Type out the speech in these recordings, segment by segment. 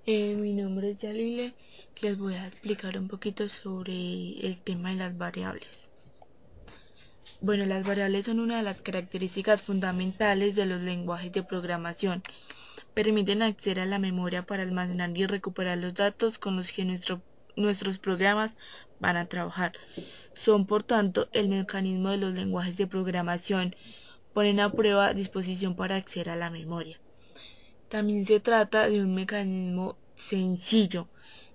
Mi nombre es Yalile. Les voy a explicar un poquito sobre el tema de las variables. Bueno, las variables son una de las características fundamentales de los lenguajes de programación. Permiten acceder a la memoria para almacenar y recuperar los datos con los que nuestros programas van a trabajar. Son, por tanto, el mecanismo de los lenguajes de programación. Ponen a prueba disposición para acceder a la memoria. También se trata de un mecanismo sencillo,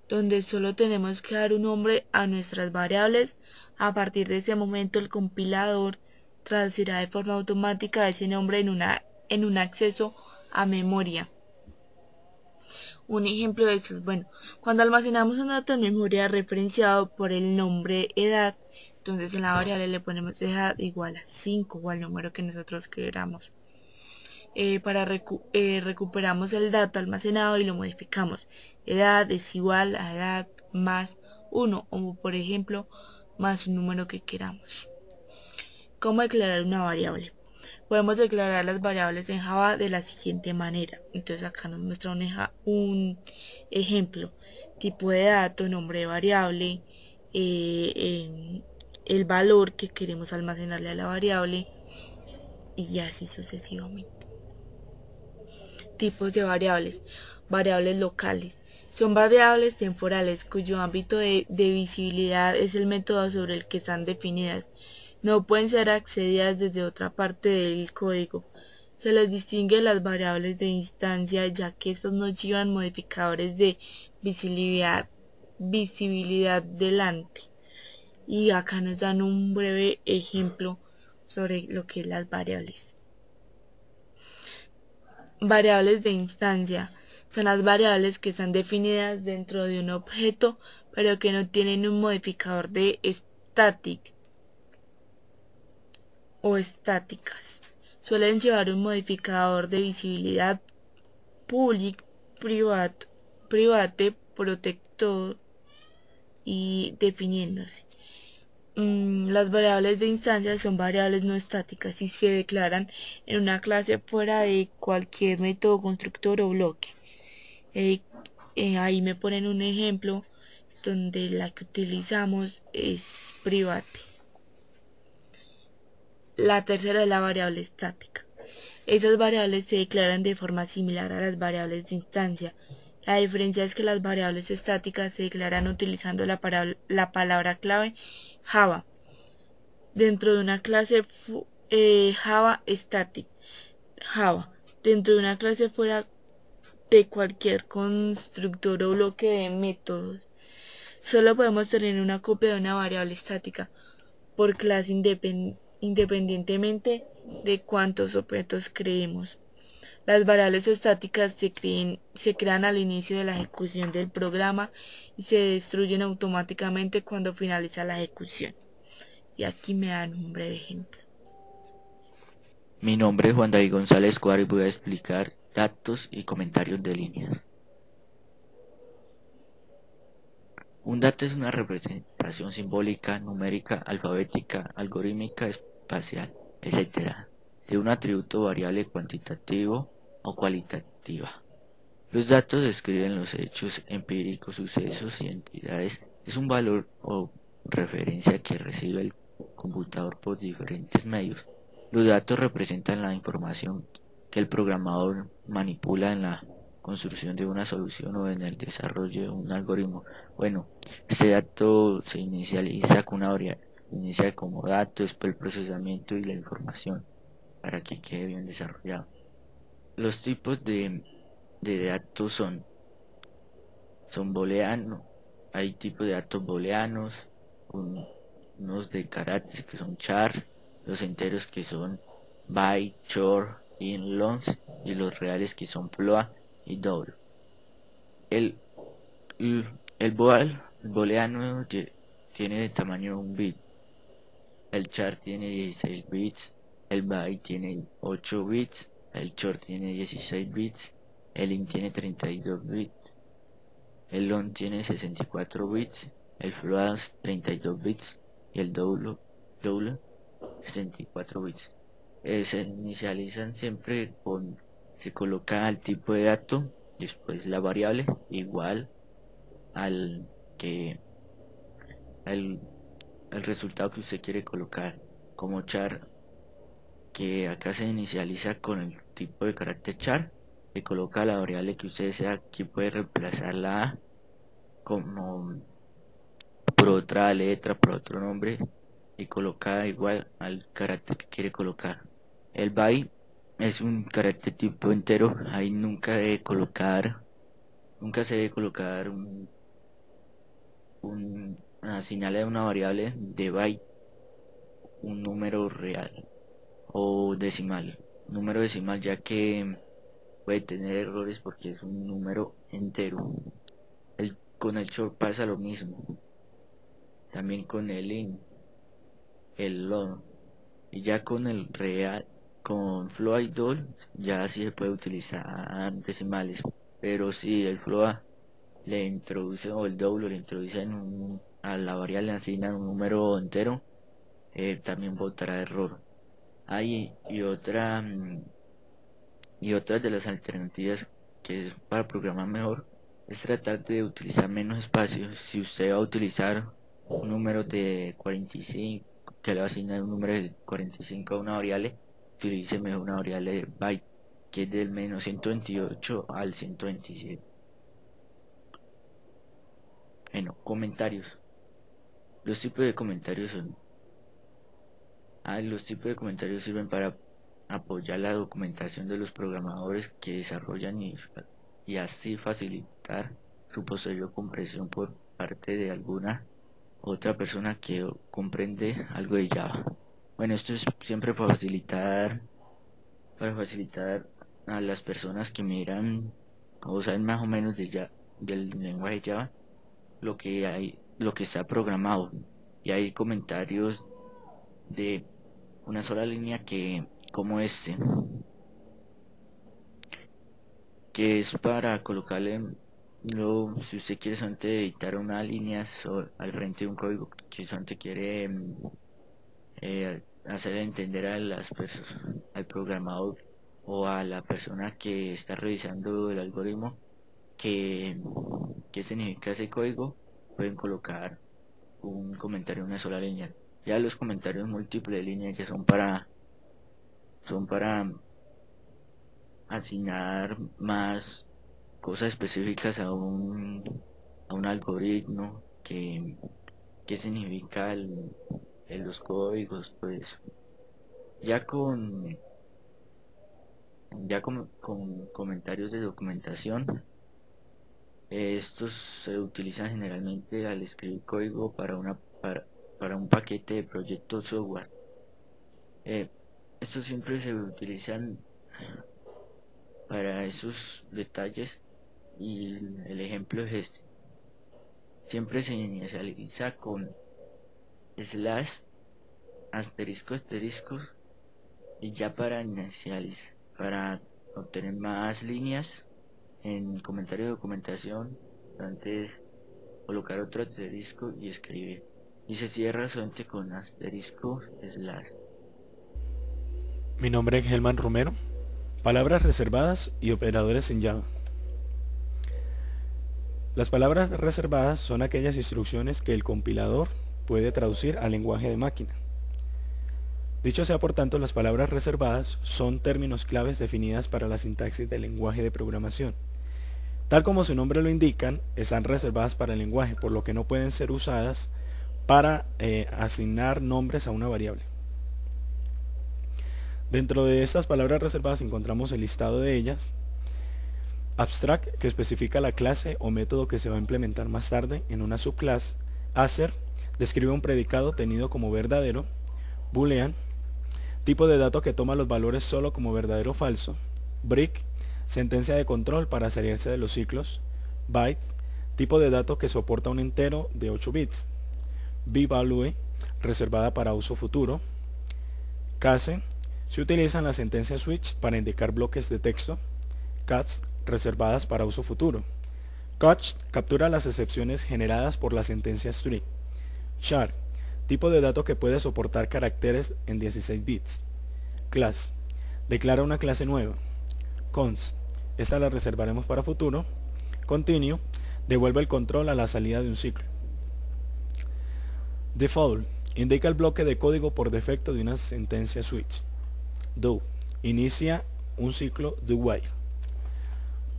donde solo tenemos que dar un nombre a nuestras variables. A partir de ese momento el compilador traducirá de forma automática ese nombre en un acceso a memoria. Un ejemplo de esto es, bueno, cuando almacenamos un dato en memoria referenciado por el nombre edad, entonces en la variable le ponemos edad igual a 5 o al número que nosotros queramos. Recuperamos el dato almacenado y lo modificamos. Edad es igual a edad más 1 o por ejemplo más un número que queramos. ¿Cómo declarar una variable? Podemos declarar las variables en Java de la siguiente manera. Entonces acá nos muestra un ejemplo. Tipo de dato, nombre de variable, el valor que queremos almacenarle a la variable y así sucesivamente. Tipos de variables. Variables locales. Son variables temporales cuyo ámbito de visibilidad es el método sobre el que están definidas. No pueden ser accedidas desde otra parte del código. Se les distingue las variables de instancia ya que estas no llevan modificadores de visibilidad delante. Y acá nos dan un breve ejemplo sobre lo que es las variables. Variables de instancia son las variables que están definidas dentro de un objeto pero que no tienen un modificador de static o estáticas. Suelen llevar un modificador de visibilidad public, private, protector y definiéndose. Las variables de instancia son variables no estáticas y se declaran en una clase fuera de cualquier método constructor o bloque. Ahí me ponen un ejemplo donde la que utilizamos es private. La tercera es la variable estática. Estas variables se declaran de forma similar a las variables de instancia. La diferencia es que las variables estáticas se declaran utilizando la palabra clave Java dentro de una clase Java static. Java dentro de una clase fuera de cualquier constructor o bloque de métodos. Solo podemos tener una copia de una variable estática por clase independientemente de cuántos objetos creemos. Las variables estáticas se crean al inicio de la ejecución del programa y se destruyen automáticamente cuando finaliza la ejecución. Y aquí me dan un breve ejemplo. Mi nombre es Juan David González Cuadro y voy a explicar datos y comentarios de líneas. Un dato es una representación simbólica, numérica, alfabética, algorítmica, espacial, etc. de un atributo variable cuantitativo o cualitativa. Los datos describen los hechos empíricos, sucesos y entidades. Es un valor o referencia que recibe el computador por diferentes medios. Los datos representan la información que el programador manipula en la construcción de una solución o en el desarrollo de un algoritmo. Bueno, este dato se inicializa con una variable, inicia como dato, después el procesamiento y la información para que quede bien desarrollado. Los tipos de datos son booleanos, hay tipos de datos booleanos, unos de caracteres que son char, los enteros que son byte, short, int, long y los reales que son float y double. El booleano tiene de tamaño 1 bit, el char tiene 16 bits, el byte tiene 8 bits, el short tiene 16 bits, el int tiene 32 bits, el long tiene 64 bits, el float 32 bits y el double 64 bits. Se inicializan siempre se coloca el tipo de dato después la variable igual al que el resultado que usted quiere colocar, como char, que acá se inicializa con el tipo de carácter char, le coloca la variable que usted desea. Aquí puede reemplazar la A como por otra letra, por otro nombre, y coloca igual al carácter que quiere colocar. El byte es un carácter tipo entero, ahí nunca se debe colocar una señal de una variable de byte, un número real o decimal, número decimal, ya que puede tener errores porque es un número entero. Con el short pasa lo mismo, también con el int, el long, y ya con el real, con float doll ya sí se puede utilizar decimales, pero si el float le introduce, o el doble le introduce a la variable, le asignan un número entero, también botará error. Y otra de las alternativas que es para programar mejor es tratar de utilizar menos espacios. Si usted va a utilizar un número de 45, que le va a asignar un número de 45 a una variable, utilice mejor una variable de byte, que es del menos 128 al 127. Bueno, comentarios. Los tipos de comentarios sirven para apoyar la documentación de los programadores que desarrollan y así facilitar su posterior comprensión por parte de alguna otra persona que comprende algo de Java. Bueno, esto es siempre para facilitar a las personas que miran o saben más o menos del lenguaje Java lo que está programado. Y hay comentarios de una sola línea como este, que es para colocarle si usted quiere solamente editar una línea al frente de un código, si solamente quiere hacer entender a al programador o a la persona que está revisando el algoritmo qué significa ese código, pueden colocar un comentario en una sola línea. Ya los comentarios múltiples de línea que son para asignar más cosas específicas a un algoritmo, qué significa los códigos, pues con comentarios de documentación. Estos se utilizan generalmente al escribir código para un paquete de proyecto software. Estos siempre se utilizan para esos detalles, y el ejemplo es este. Siempre se inicializa con slash, asterisco, y ya para obtener más líneas en comentario de documentación, antes colocar otro asterisco y escribir, y se cierra solamente con asterisco slash. Mi nombre es Gelman Romero. Palabras reservadas y operadores en Java. Las palabras reservadas son aquellas instrucciones que el compilador puede traducir al lenguaje de máquina. Dicho sea por tanto, las palabras reservadas son términos claves definidas para la sintaxis del lenguaje de programación. Tal como su nombre lo indican, están reservadas para el lenguaje, por lo que no pueden ser usadas para asignar nombres a una variable. Dentro de estas palabras reservadas encontramos el listado de ellas. Abstract, que especifica la clase o método que se va a implementar más tarde en una subclase. Assert, describe un predicado tenido como verdadero. Boolean, tipo de dato que toma los valores solo como verdadero o falso. Break, sentencia de control para salirse de los ciclos. Byte, tipo de dato que soporta un entero de 8 bits. Bvalue, reservada para uso futuro. Case, se utilizan las sentencias switch para indicar bloques de texto. Cats, reservadas para uso futuro. Catch, captura las excepciones generadas por la sentencia string. Char, tipo de dato que puede soportar caracteres en 16 bits. Class, declara una clase nueva. Const, esta la reservaremos para futuro. Continue, devuelve el control a la salida de un ciclo. Default, indica el bloque de código por defecto de una sentencia switch. Do, inicia un ciclo do while.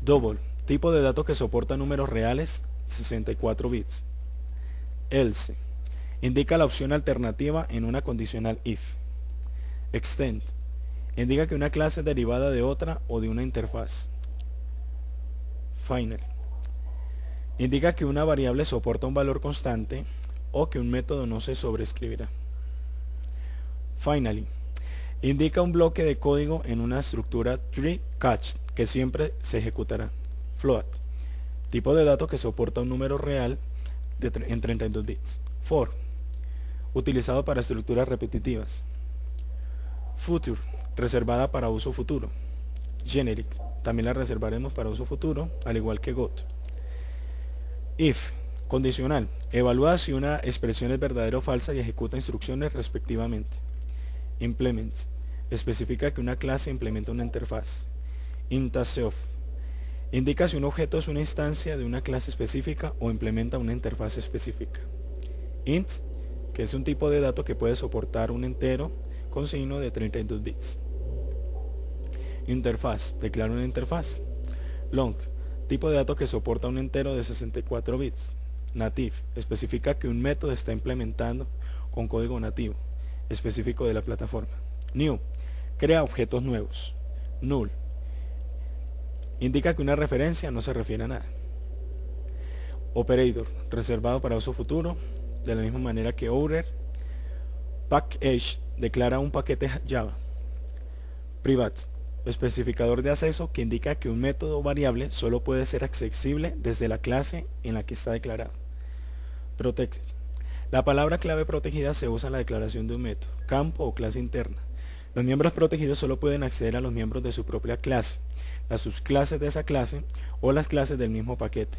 Double, tipo de datos que soporta números reales 64 bits. Else, indica la opción alternativa en una condicional if. Extend, indica que una clase es derivada de otra o de una interfaz. Final, indica que una variable soporta un valor constante o que un método no se sobreescribirá. Finally, indica un bloque de código en una estructura tree catch que siempre se ejecutará. Float, tipo de datos que soporta un número real en 32 bits. For, utilizado para estructuras repetitivas. Future, reservada para uso futuro. Generic, también la reservaremos para uso futuro, al igual que got. If, condicional, evalúa si una expresión es verdadera o falsa y ejecuta instrucciones respectivamente. Implement, especifica que una clase implementa una interfaz. Int_self, indica si un objeto es una instancia de una clase específica o implementa una interfaz específica. Int, que es un tipo de dato que puede soportar un entero con signo de 32 bits. Interfaz, declara una interfaz. Long, tipo de dato que soporta un entero de 64 bits. Native, especifica que un método está implementando con código nativo, específico de la plataforma. New, crea objetos nuevos. Null, indica que una referencia no se refiere a nada. Operator, reservado para uso futuro, de la misma manera que Order. Package, declara un paquete Java. Private, especificador de acceso que indica que un método variable solo puede ser accesible desde la clase en la que está declarado. Protected, la palabra clave protegida se usa en la declaración de un método, campo o clase interna. Los miembros protegidos solo pueden acceder a los miembros de su propia clase, las subclases de esa clase o las clases del mismo paquete.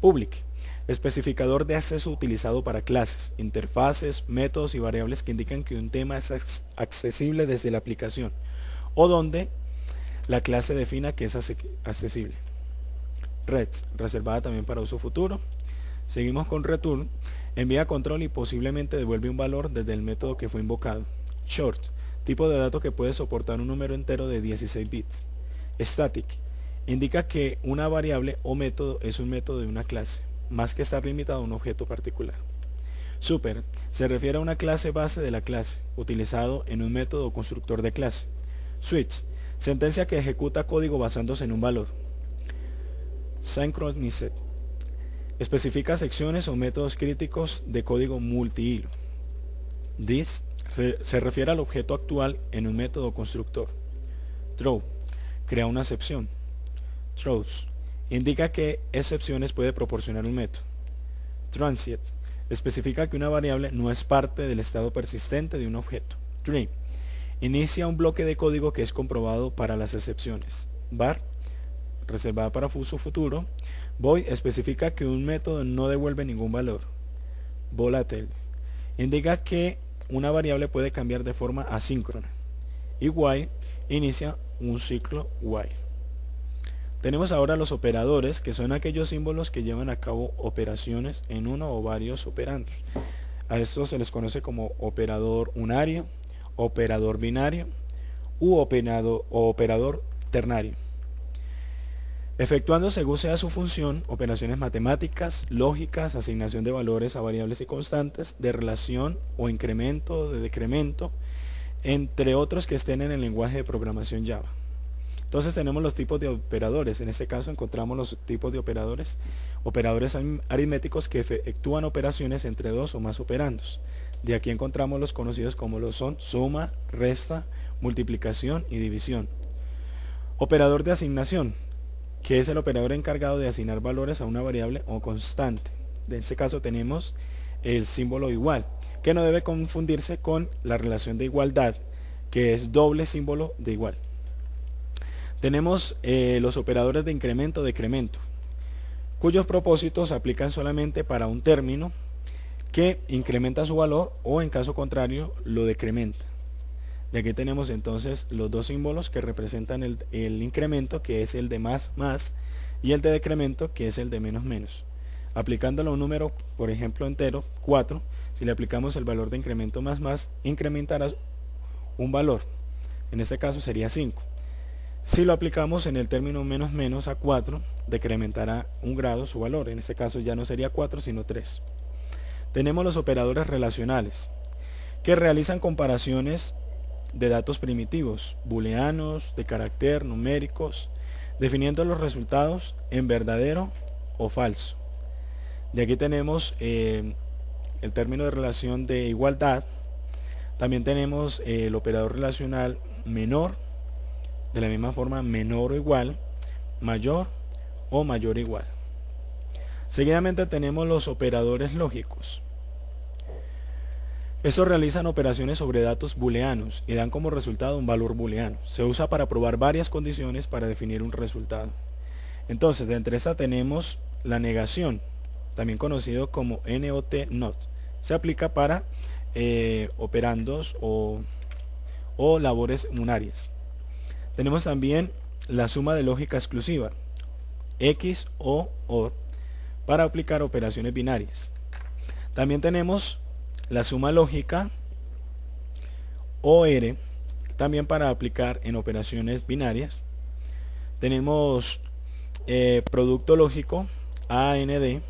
Public, especificador de acceso utilizado para clases, interfaces, métodos y variables que indican que un tema es accesible desde la aplicación o donde la clase defina que es accesible. Ret, reservada también para uso futuro. Seguimos con return, envía control y posiblemente devuelve un valor desde el método que fue invocado. Short, tipo de dato que puede soportar un número entero de 16 bits. Static, indica que una variable o método es un método de una clase, más que estar limitado a un objeto particular. Super, se refiere a una clase base de la clase, utilizado en un método o constructor de clase. Switch, sentencia que ejecuta código basándose en un valor. Synchronized, especifica secciones o métodos críticos de código multihilo. This se refiere al objeto actual en un método constructor. Throw, crea una excepción. Throws, indica que excepciones puede proporcionar un método. Transient, especifica que una variable no es parte del estado persistente de un objeto. Tree, inicia un bloque de código que es comprobado para las excepciones. Var, reservada para uso futuro. Void, especifica que un método no devuelve ningún valor. Volatile, indica que una variable puede cambiar de forma asíncrona. Y while, inicia un ciclo while. Tenemos ahora los operadores, que son aquellos símbolos que llevan a cabo operaciones en uno o varios operandos. A estos se les conoce como operador unario, operador binario u operador ternario, efectuando según sea su función operaciones matemáticas, lógicas, asignación de valores a variables y constantes, de relación o incremento, de decremento, entre otros que estén en el lenguaje de programación Java. Entonces tenemos los tipos de operadores. En este caso encontramos los tipos de operadores aritméticos que efectúan operaciones entre dos o más operandos. De aquí encontramos los conocidos como lo son suma, resta, multiplicación y división. Operador de asignación, que es el operador encargado de asignar valores a una variable o constante. En este caso tenemos el símbolo igual, que no debe confundirse con la relación de igualdad, que es doble símbolo de igual. Tenemos los operadores de incremento, decremento, cuyos propósitos se aplican solamente para un término que incrementa su valor o en caso contrario lo decrementa. Y aquí tenemos entonces los dos símbolos que representan el incremento, que es el de más, y el de decremento, que es el de menos, menos. Aplicándolo a un número, por ejemplo, entero, 4, si le aplicamos el valor de incremento más, incrementará un valor. En este caso sería 5. Si lo aplicamos en el término menos a 4, decrementará un grado su valor. En este caso ya no sería 4, sino 3. Tenemos los operadores relacionales, que realizan comparaciones de datos primitivos, booleanos, de carácter, numéricos, definiendo los resultados en verdadero o falso. De aquí tenemos el término de relación de igualdad. También tenemos el operador relacional menor, de la misma forma menor o igual, mayor o mayor o igual. Seguidamente tenemos los operadores lógicos. Estos realizan operaciones sobre datos booleanos y dan como resultado un valor booleano. Se usa para probar varias condiciones para definir un resultado. Entonces, de entre estas tenemos la negación, también conocido como NOT. Se aplica para operandos o labores unarias. Tenemos también la suma de lógica exclusiva, X o OR, para aplicar operaciones binarias. También tenemos la suma lógica OR, también para aplicar en operaciones binarias. Tenemos producto lógico AND,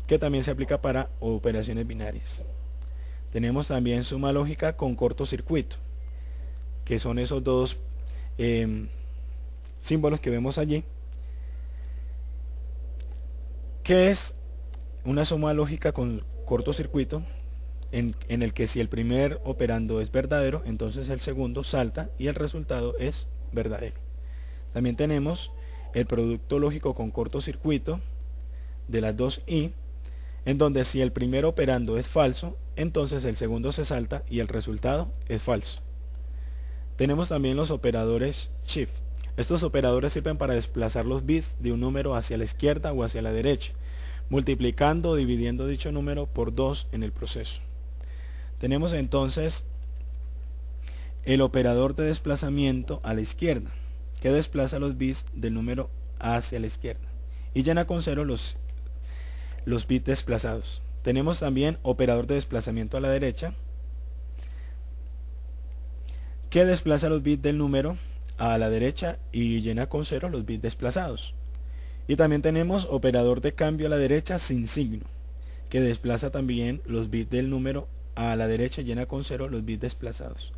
que también se aplica para operaciones binarias. Tenemos también suma lógica con cortocircuito, que son esos dos símbolos que vemos allí, que es una suma lógica con cortocircuito en el que si el primer operando es verdadero, entonces el segundo salta y el resultado es verdadero. También tenemos el producto lógico con cortocircuito de las dos i, en donde si el primer operando es falso, entonces el segundo se salta y el resultado es falso. Tenemos también los operadores shift. Estos operadores sirven para desplazar los bits de un número hacia la izquierda o hacia la derecha, multiplicando o dividiendo dicho número por 2 en el proceso. Tenemos entonces el operador de desplazamiento a la izquierda, que desplaza los bits del número hacia la izquierda y llena con 0 los bits desplazados. Tenemos también operador de desplazamiento a la derecha, que desplaza los bits del número a la derecha y llena con 0 los bits desplazados. Y también tenemos operador de cambio a la derecha sin signo, que desplaza también los bits del número a la derecha y llena con 0 los bits desplazados.